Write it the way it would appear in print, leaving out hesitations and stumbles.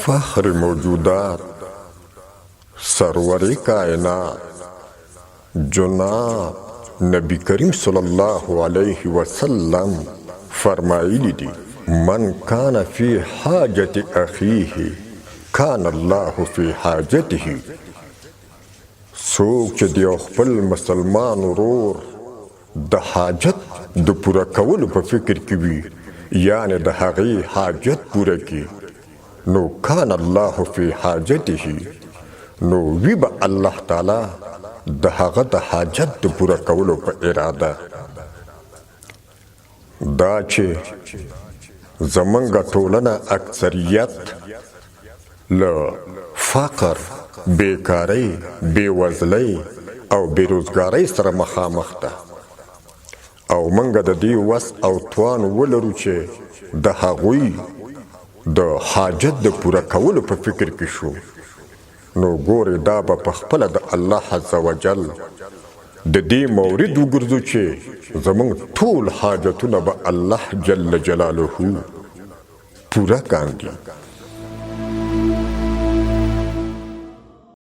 फख्र मौजूदात सरवर कायनात जनाब नबी करीम सल्लल्लाहु अलैहि वसल्लम फरमाइली दी, मन कान फी हाजत अखीही कान अल्लाह फी हाजतिही। सोच च दी खपल मुसलमान वरور د حاجت د پوره کولو په فکر کې وي، یعنی د هغې حاجت پوره کی، نو کان الله فی حاجته، نو وی به الله تعالی د هغه د حاجت د پوره کولو په اراده. دا چې زمونږ ټولنه اکثریت له فقر، بیکاری، بیوزلی او بیروزګاری سره مخامخ ده، او منګه د دې وس او توان ولرو چې د هغوی د حاجت د پوره کولو په فکر کې شو، نو ګورې دا به په خپله د الله عز وجل د دې مورد وګرځو چې زمونږ ټول حاجتونه به الله جل جلاله پوره کاندي.